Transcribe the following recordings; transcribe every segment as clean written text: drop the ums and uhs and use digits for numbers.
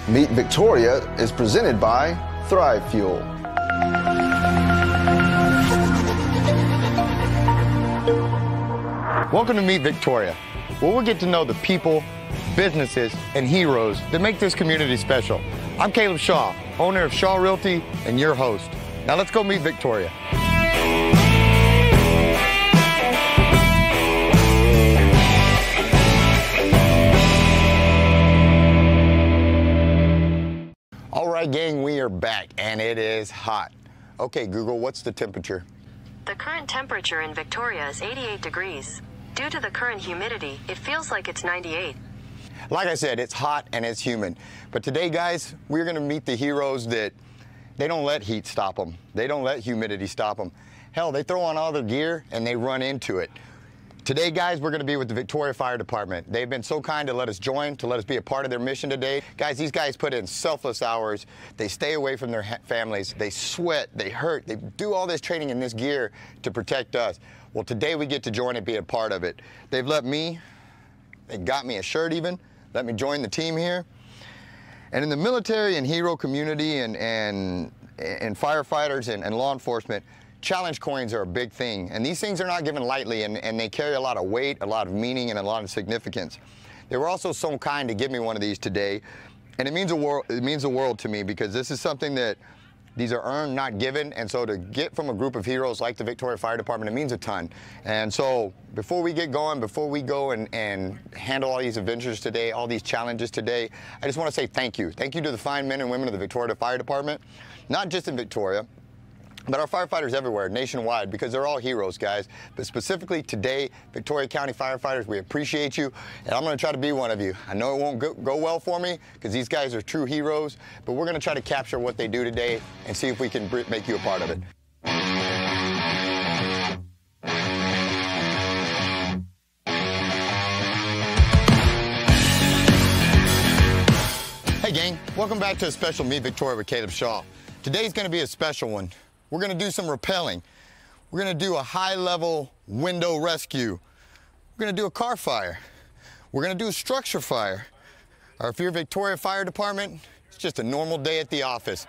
Meet Victoria is presented by Thrivefuel. Welcome to Meet Victoria, where we'll get to know the people, businesses, and heroes that make this community special. I'm Caleb Shaw, owner of Shaw Realty and your host. Now let's go meet Victoria. All right, gang, we are back, and it is hot. Okay, Google, what's the temperature? The current temperature in Victoria is 88 degrees. Due to the current humidity, it feels like it's 98. Like I said, it's hot and it's humid. But today, guys, we're gonna meet the heroes that they don't let heat stop them. They don't let humidity stop them. Hell, they throw on all their gear and they run into it. Today, guys, we're gonna be with the Victoria Fire Department. They've been so kind to let us join, to let us be a part of their mission today. Guys, these guys put in selfless hours. They stay away from their families. They sweat, they hurt. They do all this training in this gear to protect us. Well, today we get to join and be a part of it. They've let me, they got me a shirt even, let me join the team here. And in the military and hero community and firefighters and law enforcement, challenge coins are a big thing, and these things are not given lightly, and they carry a lot of weight, a lot of meaning, and a lot of significance. They were also so kind to give me one of these today, and it means the world to me, because this is something that these are earned, not given, and so to get from a group of heroes like the Victoria Fire Department, it means a ton. And so before we get going, before we go and handle all these adventures today, all these challenges today, I just want to say thank you. Thank you to the fine men and women of the Victoria Fire Department, not just in Victoria, but our firefighters everywhere, nationwide, because they're all heroes, guys. But specifically today, Victoria County firefighters, we appreciate you, and I'm gonna try to be one of you. I know it won't go well for me, because these guys are true heroes, but we're gonna try to capture what they do today and see if we can make you a part of it. Hey gang, welcome back to a special Meet Victoria with Caleb Shaw. Today's gonna be a special one. We're gonna do some rappelling. We're gonna do a high-level window rescue. We're gonna do a car fire. We're gonna do a structure fire. Or if you're Victoria Fire Department, it's just a normal day at the office.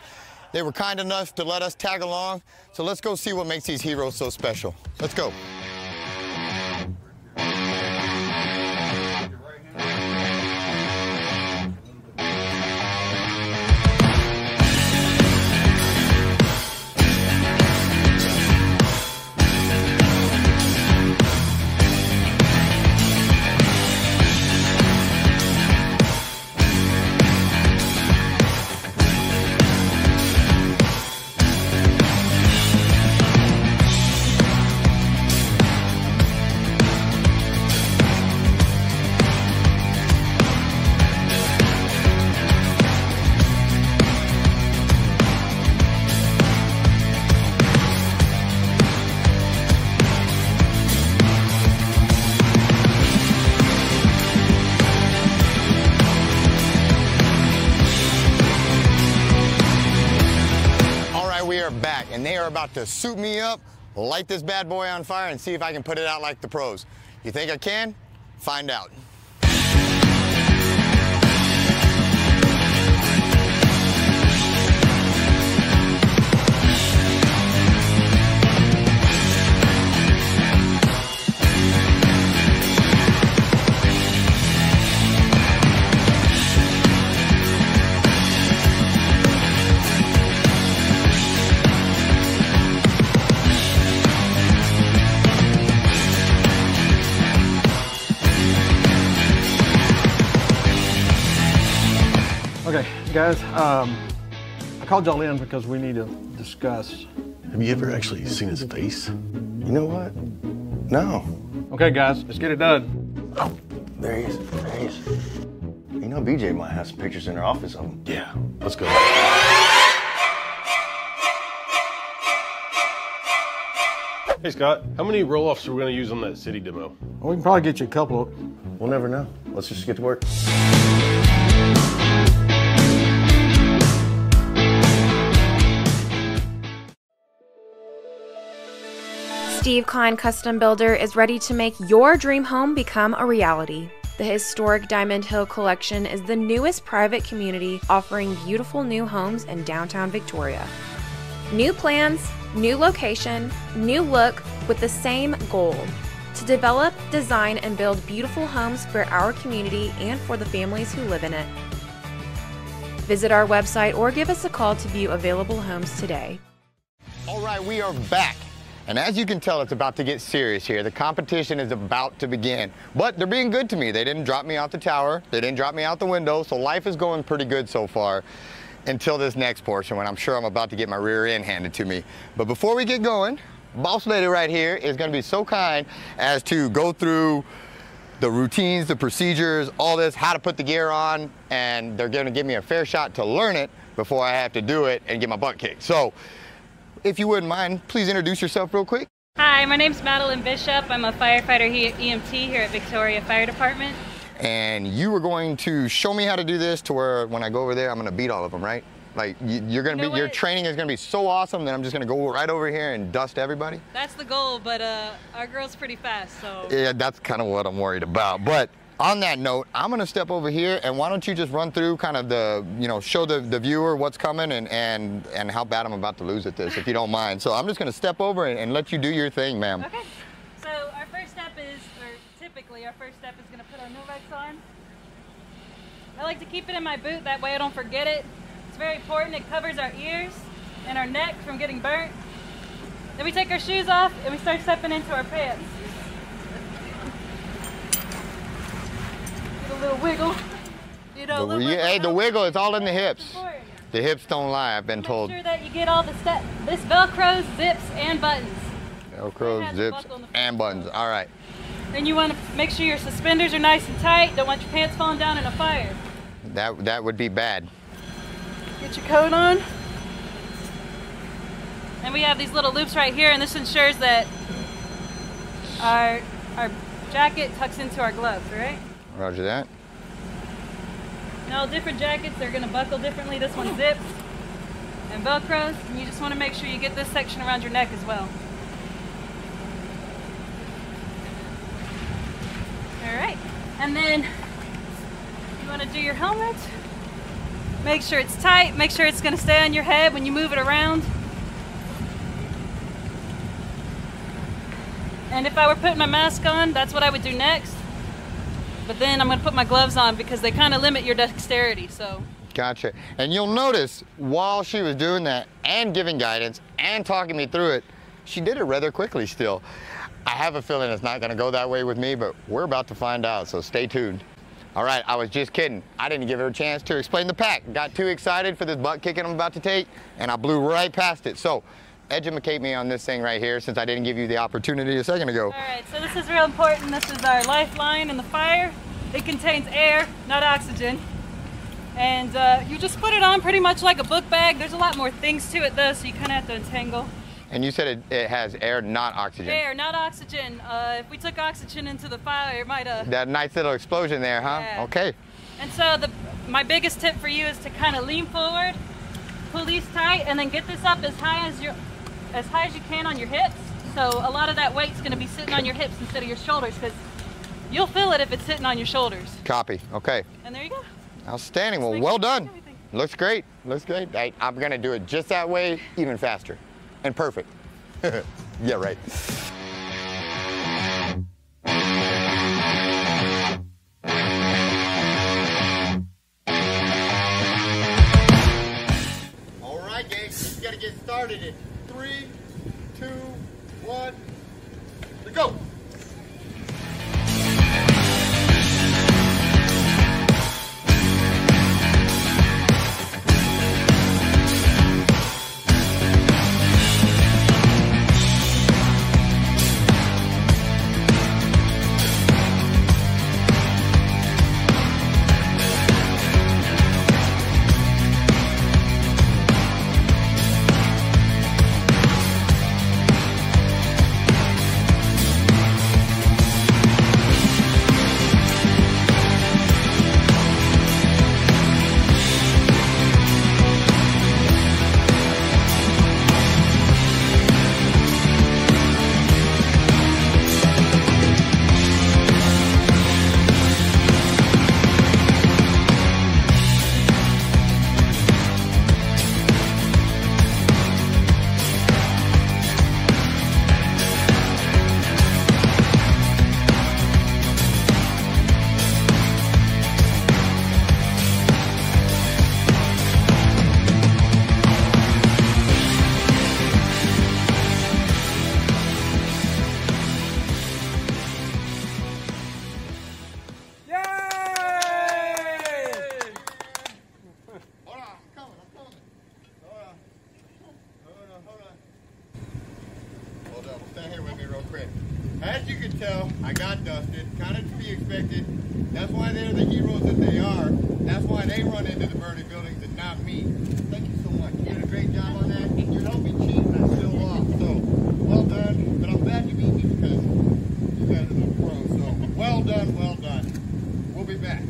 They were kind enough to let us tag along, so let's go see what makes these heroes so special. Let's go. Back, and they are about to suit me up, light this bad boy on fire, and see if I can put it out like the pros. You think I can? Find out. Okay, guys, I called y'all in because we need to discuss. Have you ever actually seen his face? You know what? No. Okay, guys, let's get it done. Oh, there he is. There he is. You know, BJ might have some pictures in her office of him. Yeah, let's go. Hey, Scott, how many roll-offs are we going to use on that city demo? Well, we can probably get you a couple of. We'll never know. Let's just get to work. Steve Klein Custom Builder is ready to make your dream home become a reality. The historic Diamond Hill Collection is the newest private community offering beautiful new homes in downtown Victoria. New plans, new location, new look with the same goal: to develop, design, and build beautiful homes for our community and for the families who live in it. Visit our website or give us a call to view available homes today. All right, we are back. And as you can tell, it's about to get serious here. The competition is about to begin. But they're being good to me. They didn't drop me out the tower. They didn't drop me out the window. So life is going pretty good so far until this next portion when I'm sure I'm about to get my rear end handed to me. But before we get going, boss lady right here is going to be so kind as to go through the routines, the procedures, all this, how to put the gear on, and they're going to give me a fair shot to learn it before I have to do it and get my butt kicked. So if you wouldn't mind, please introduce yourself real quick. Hi, my name's Madeline Bishop. I'm a firefighter EMT here at Victoria Fire Department. And you were going to show me how to do this to where when I go over there, I'm going to beat all of them, right? Like your training is going to be so awesome that I'm just going to go right over here and dust everybody? That's the goal, but our girl's pretty fast, so. Yeah, that's kind of what I'm worried about. But on that note, I'm going to step over here, and why don't you just run through kind of the, show the viewer what's coming and how bad I'm about to lose at this, if you don't mind. So I'm just going to step over and let you do your thing, ma'am. Okay. So our first step is, typically our first step is going to put our Novex on. I like to keep it in my boot, that way I don't forget it. It's very important. It covers our ears and our neck from getting burnt. Then we take our shoes off and we start stepping into our pants. A little wiggle. Hey, the wiggle is all in the hips. The hips don't lie, I've been told. Make sure that you get all the steps. This Velcro, zips, and buttons. Velcro, zips, and buttons. All right. Then you want to make sure your suspenders are nice and tight. Don't want your pants falling down in a fire. That would be bad. Get your coat on. And we have these little loops right here, and this ensures that our jacket tucks into our gloves, right? Roger that. Now, different jackets, they're going to buckle differently. This one zips and Velcros, and you just want to make sure you get this section around your neck as well. All right, and then you want to do your helmet. Make sure it's tight, make sure it's going to stay on your head when you move it around. And if I were putting my mask on, that's what I would do next. But then I'm going to put my gloves on because they kind of limit your dexterity, so. Gotcha. And you'll notice while she was doing that and giving guidance and talking me through it, she did it rather quickly still. I have a feeling it's not going to go that way with me, but we're about to find out, so stay tuned. All right, I was just kidding. I didn't give her a chance to explain the pack. Got too excited for this butt kicking I'm about to take, and I blew right past it. So, educate me on this thing right here since I didn't give you the opportunity a second ago. All right, so this is real important. This is our lifeline in the fire. It contains air, not oxygen. And you just put it on pretty much like a book bag. There's a lot more things to it though, so you kind of have to untangle. And you said it has air, not oxygen. Air, not oxygen. If we took oxygen into the fire, it might that nice little explosion there, huh? Yeah. Okay. And so my biggest tip for you is to kind of lean forward, pull these tight, and then get this up as high as you can on your hips. So a lot of that weight's going to be sitting on your hips instead of your shoulders, because you'll feel it if it's sitting on your shoulders. Copy. Okay. And there you go. Outstanding. Well, well done. Looks great. Looks great. I'm going to do it just that way, even faster. And perfect. Yeah, right. All right, gang. We got to get started in 3, 2, 1. Let's go. stand here with me real quick. As you can tell, I got dusted, kind of to be expected. That's why they're the heroes that they are. That's why they run into the burning buildings and not me. Thank you so much. You did a great job on that. You helped me cheat and I still lost. So, well done. But I'm glad you beat me because you guys are the pros. So, well done, well done. We'll be back.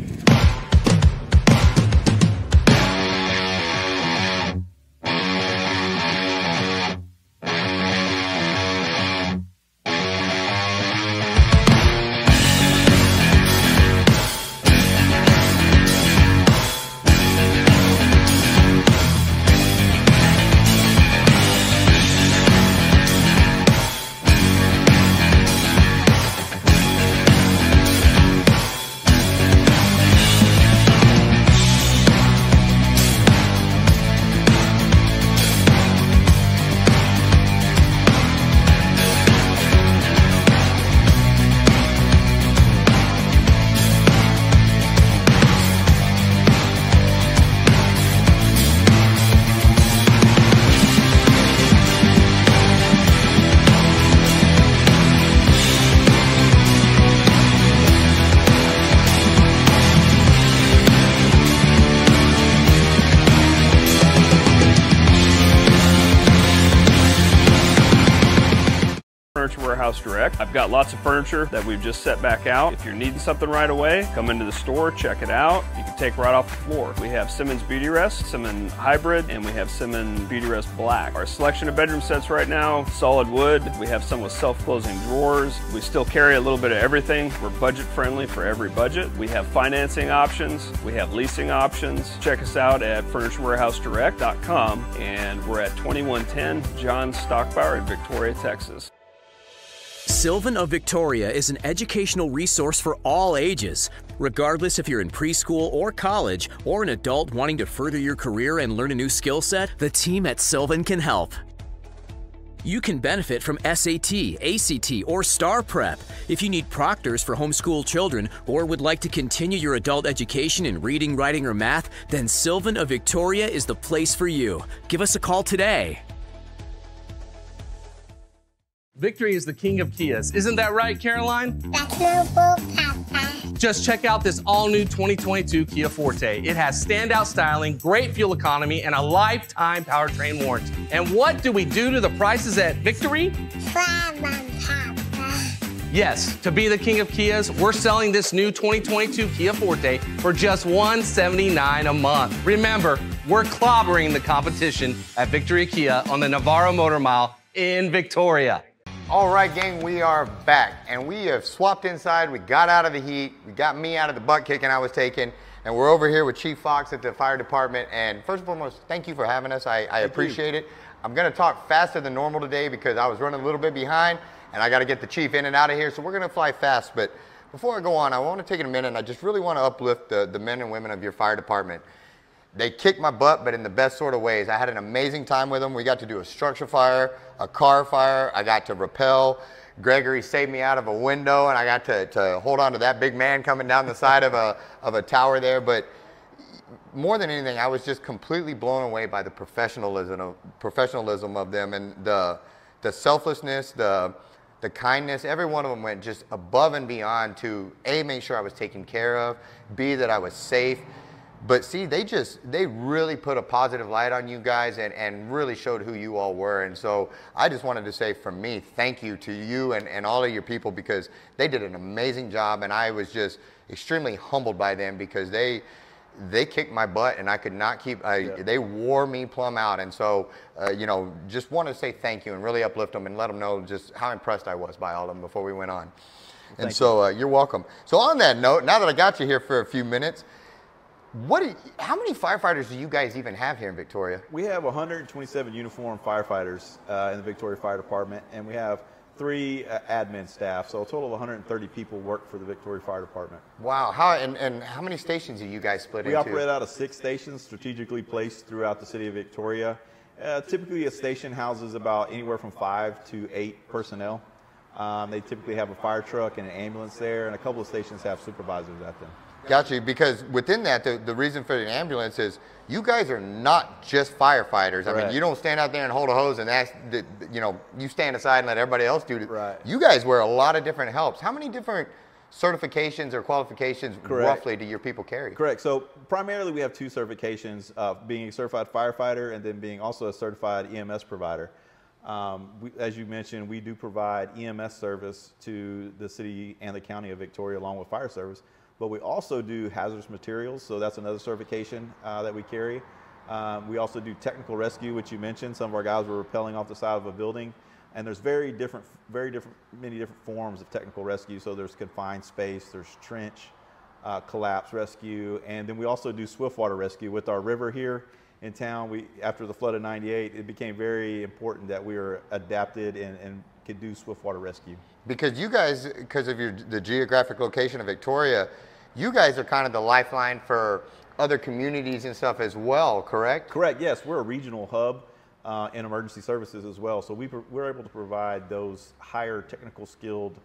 Furniture Warehouse Direct. I've got lots of furniture that we've just set back out. If you're needing something right away, come into the store, check it out. You can take right off the floor. We have Simmons Beauty Rest, Simmons Hybrid, and we have Simmons Beauty Rest Black. Our selection of bedroom sets right now, solid wood. We have some with self-closing drawers. We still carry a little bit of everything. We're budget friendly for every budget. We have financing options. We have leasing options. Check us out at FurnitureWarehouseDirect.com, and we're at 2110 John Stockbauer in Victoria, Texas. Sylvan of Victoria is an educational resource for all ages. Regardless if you're in preschool or college, or an adult wanting to further your career and learn a new skill set, the team at Sylvan can help. You can benefit from SAT, ACT, or STAR Prep. If you need proctors for homeschool children or would like to continue your adult education in reading, writing, or math, then Sylvan of Victoria is the place for you. Give us a call today. Victory is the king of Kias. Isn't that right, Caroline? That's no bull, Papa. Just check out this all-new 2022 Kia Forte. It has standout styling, great fuel economy, and a lifetime powertrain warranty. And what do we do to the prices at Victory? Grab 'em, Papa. Yes, to be the king of Kias, we're selling this new 2022 Kia Forte for just $179 a month. Remember, we're clobbering the competition at Victory Kia on the Navarro Motor Mile in Victoria. All right, gang, we are back, and we have swapped inside. We got out of the heat. We got me out of the butt kicking I was taking, and we're over here with Chief Fox at the fire department. And first and foremost, thank you for having us. I appreciate it. I'm gonna talk faster than normal today because I was running a little bit behind, and I gotta get the chief in and out of here, so we're gonna fly fast. But before I go on, I wanna take a minute, and I just really wanna uplift the men and women of your fire department. They kicked my butt, but in the best sort of ways. I had an amazing time with them. We got to do a structure fire, a car fire. I got to rappel. Gregory saved me out of a window, and I got to hold on to that big man coming down the side of a tower there. But more than anything, I was just completely blown away by the professionalism of them, and the selflessness, the kindness. Every one of them went just above and beyond to A, make sure I was taken care of, B, that I was safe. But see, they really put a positive light on you guys and really showed who you all were. And so I just wanted to say from me, thank you to you and all of your people, because they did an amazing job, and I was just extremely humbled by them because they kicked my butt, and I could not keep, they wore me plumb out. And so, you know, just want to say thank you and really uplift them and let them know just how impressed I was by all of them before we went on. And so you're welcome. So on that note, now that I got you here for a few minutes, how many firefighters do you guys even have here in Victoria? We have 127 uniformed firefighters in the Victoria Fire Department, and we have 3 admin staff. So a total of 130 people work for the Victoria Fire Department. Wow. And how many stations do you guys split into? We operate out of 6 stations strategically placed throughout the city of Victoria. Typically a station houses about anywhere from 5 to 8 personnel. They typically have a fire truck and an ambulance there, and a couple of stations have supervisors at them. Got you, because within that, the reason for the ambulance is you guys are not just firefighters. I mean, you don't stand out there and hold a hose and ask, you know, you stand aside and let everybody else do it. Right. You guys wear a lot of different helps. How many different certifications or qualifications roughly do your people carry? Correct. So primarily we have 2 certifications, being a certified firefighter and then being also a certified EMS provider. As you mentioned, we do provide EMS service to the city and the county of Victoria along with fire service. But we also do hazardous materials, so that's another certification that we carry. We also do technical rescue, which you mentioned. Some of our guys were rappelling off the side of a building, and there's many different forms of technical rescue. So there's confined space, there's trench, collapse rescue, and then we also do swiftwater rescue with our river here in town. After the flood of '98, it became very important that we were adapted and could do swiftwater rescue. Because you guys, because of the geographic location of Victoria, you guys are kind of the lifeline for other communities and stuff as well, correct? Correct, yes. We're a regional hub in emergency services as well. So we're able to provide those higher technical skilled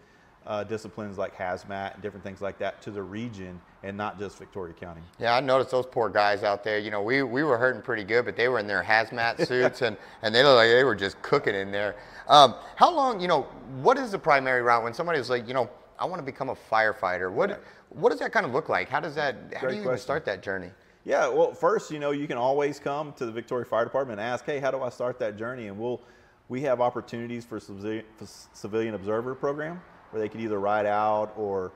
disciplines like hazmat and different things like that to the region and not just Victoria County. Yeah, I noticed those poor guys out there. You know, we were hurting pretty good, but they were in their hazmat suits and they looked like they were just cooking in there. How long, you know, what is the primary route when somebody's like, you know, I want to become a firefighter? What does that kind of look like? How do you even start that journey? Yeah, well, first, you know, you can always come to the Victoria Fire Department and ask, hey, how do I start that journey? And we have opportunities for civilian observer program where they can either ride out or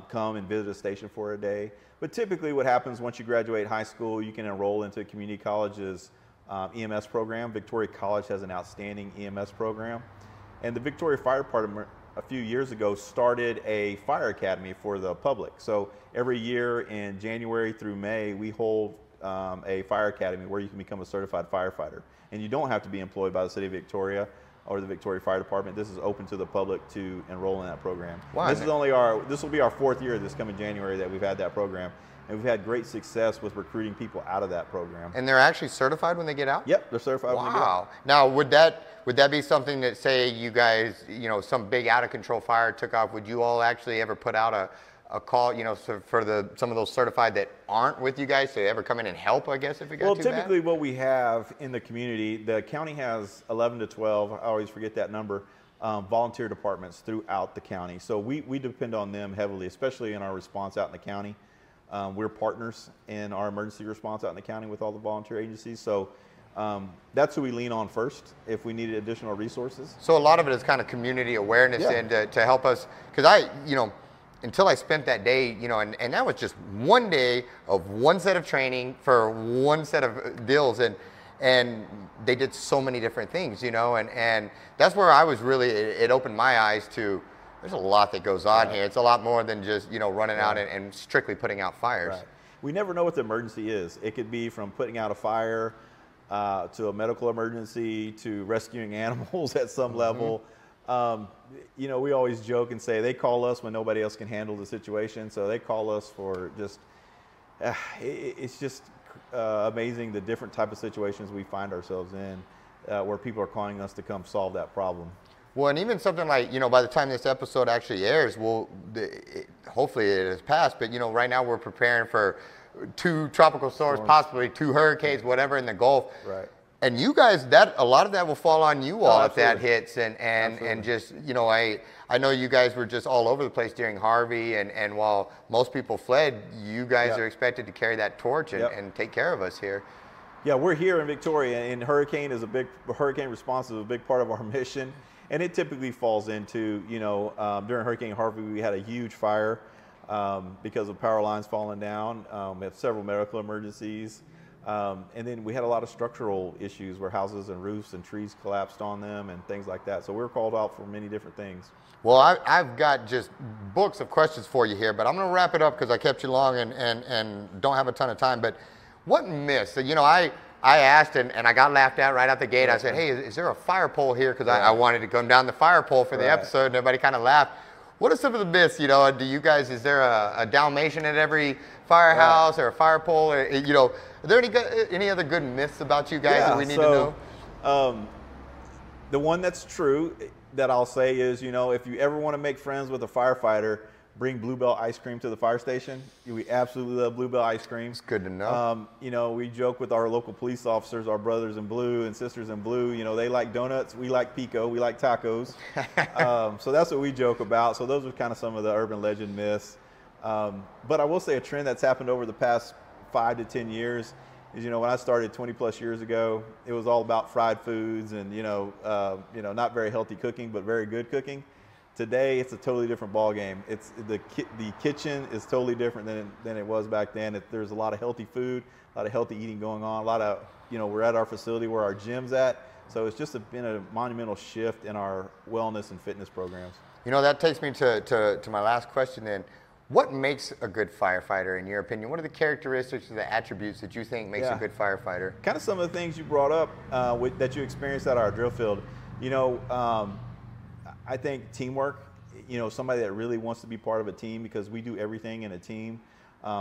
come and visit a station for a day. But typically what happens once you graduate high school, you can enroll into community college's EMS program. Victoria College has an outstanding EMS program. And the Victoria Fire Department a few years ago started a fire academy for the public. So every year in January through May, we hold a fire academy where you can become a certified firefighter. And you don't have to be employed by the city of Victoria or the Victoria Fire Department. This is open to the public to enroll in that program. Wow. This will be our 4th year this coming January that we've had that program. And we've had great success with recruiting people out of that program. And they're actually certified when they get out? Yep, they're certified when they get out. Wow. Now, would that be something that, say you guys, you know, some big out of control fire took off, would you all actually ever put out a call, you know, for some of those certified that aren't with you guys to ever come in and help, I guess, if it got too bad? Well, typically what we have in the community, the county has 11 to 12, I always forget that number, volunteer departments throughout the county. So we depend on them heavily, especially in our response out in the county. We're partners in our emergency response out in the county with all the volunteer agencies. So that's who we lean on first if we needed additional resources. So a lot of it is kind of community awareness and to help us, because you know, until I spent that day, you know, and that was just one day of one set of training for one set of deals, and they did so many different things, you know, and that's where I was really, it opened my eyes to, there's a lot that goes on here. It's a lot more than just, you know, running out and strictly putting out fires. Right. We never know what the emergency is. It could be from putting out a fire to a medical emergency to rescuing animals at some level. You know, we always joke and say they call us when nobody else can handle the situation. So they call us for just, it's just amazing the different type of situations we find ourselves in where people are calling us to come solve that problem. Well, and even something like, you know, by the time this episode actually airs, hopefully it has passed, but, you know, right now we're preparing for 2 tropical storms, possibly 2 hurricanes, whatever in the Gulf. Right. And you guys, a lot of that will fall on you all if that hits. And just, you know, I know you guys were just all over the place during Harvey, and while most people fled, you guys are expected to carry that torch and take care of us here. Yeah, we're here in Victoria, and hurricane response is a big part of our mission. And it typically falls into, you know, during Hurricane Harvey, we had a huge fire because of power lines falling down. We had several medical emergencies. And then we had a lot of structural issues where houses and roofs and trees collapsed on them and things like that. So we were called out for many different things. Well, I've got just books of questions for you here, but I'm going to wrap it up because I kept you long and don't have a ton of time. But what myths? You know, I asked and I got laughed at right out the gate. I said, hey, is there a fire pole here? Because I wanted to come down the fire pole for the episode, and everybody kind of laughed. What are some of the myths, you know? Do you guys, is there a Dalmatian at every firehouse or a fire pole? Or, you know, are there any other good myths about you guys that we need to know? The one that's true that I'll say is, you know, if you ever want to make friends with a firefighter, bring Bluebell ice cream to the fire station. We absolutely love Bluebell ice cream. It's good to know. You know, we joke with our local police officers, our brothers in blue and sisters in blue. You know, they like donuts, we like pico, we like tacos. So that's what we joke about. So those are kind of some of the urban legend myths. But I will say a trend that's happened over the past 5 to 10 years is, you know, when I started 20 plus years ago, it was all about fried foods and, you know, not very healthy cooking, but very good cooking. Today, it's a totally different ball game. It's the kitchen is totally different than it was back then. There's a lot of healthy food, a lot of healthy eating going on. A lot of, you know, we're at our facility where our gym's at. So it's just been a monumental shift in our wellness and fitness programs. You know, that takes me to my last question then. What makes a good firefighter, in your opinion? What are the characteristics or the attributes that you think makes a good firefighter? Kind of some of the things you brought up that you experienced at our drill field. You know, I think teamwork, you know, somebody that really wants to be part of a team, because we do everything in a team.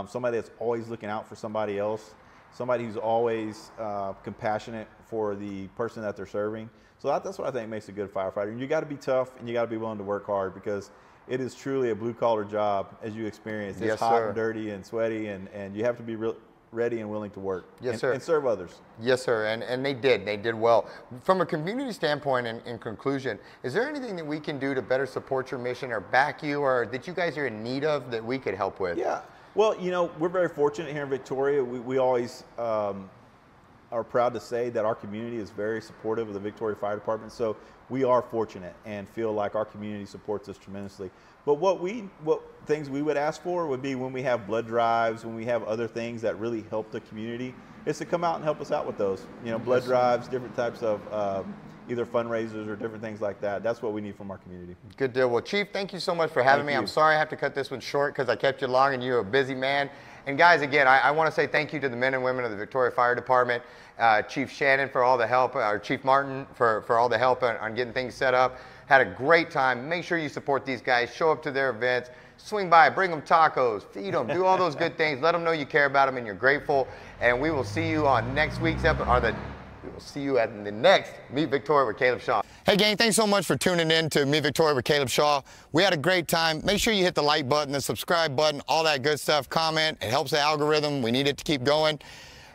Somebody that's always looking out for somebody else. Somebody who's always compassionate for the person that they're serving. So that's what I think makes a good firefighter. And you got to be tough and you got to be willing to work hard, because it is truly a blue-collar job, as you experience. It's hot and dirty and sweaty, and you have to be ready and willing to work. Yes, sir. And serve others. Yes, sir, and they did well. From a community standpoint, in conclusion, is there anything that we can do to better support your mission or back you, or that you guys are in need of that we could help with? Yeah, well, you know, we're very fortunate here in Victoria. We always are proud to say that our community is very supportive of the Victoria Fire Department. So we are fortunate and feel like our community supports us tremendously. But what things we would ask for would be, when we have blood drives, when we have other things that really help the community, is to come out and help us out with those. You know, blood drives, different types of either fundraisers or different things like that. That's what we need from our community. Good deal. Well, Chief, thank you so much for having me. I'm sorry I have to cut this one short because I kept you long and you're a busy man. And guys, again, I want to say thank you to the men and women of the Victoria Fire Department, Chief Shannon for all the help, or Chief Martin for all the help on getting things set up. Had a great time. Make sure you support these guys. Show up to their events. Swing by, bring them tacos, feed them, do all those good things. Let them know you care about them and you're grateful. And we will see you on next week's episode, we will see you at the next Meet Victoria with Caleb Shaw. Hey gang, thanks so much for tuning in to Meet Victoria with Caleb Shaw. We had a great time. Make sure you hit the like button, the subscribe button, all that good stuff. Comment, it helps the algorithm. We need it to keep going.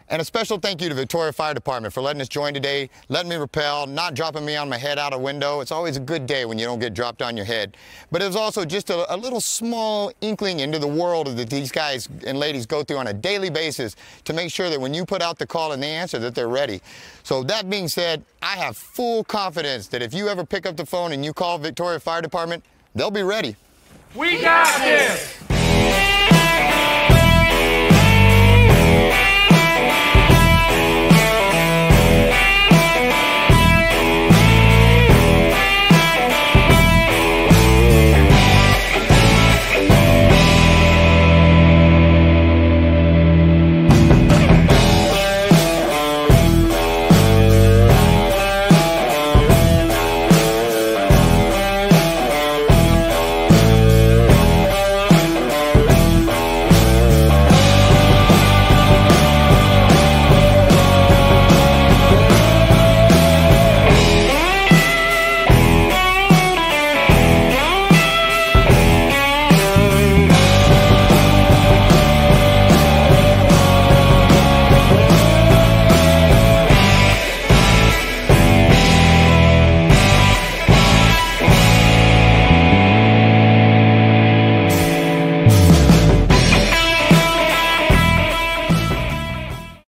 And a special thank you to Victoria Fire Department for letting us join today, letting me rappel, not dropping me on my head out a window. It's always a good day when you don't get dropped on your head. But it was also just a little small inkling into the world that these guys and ladies go through on a daily basis to make sure that when you put out the call and they answer, that they're ready. So that being said, I have full confidence that if you ever pick up the phone and you call Victoria Fire Department, they'll be ready. We got this!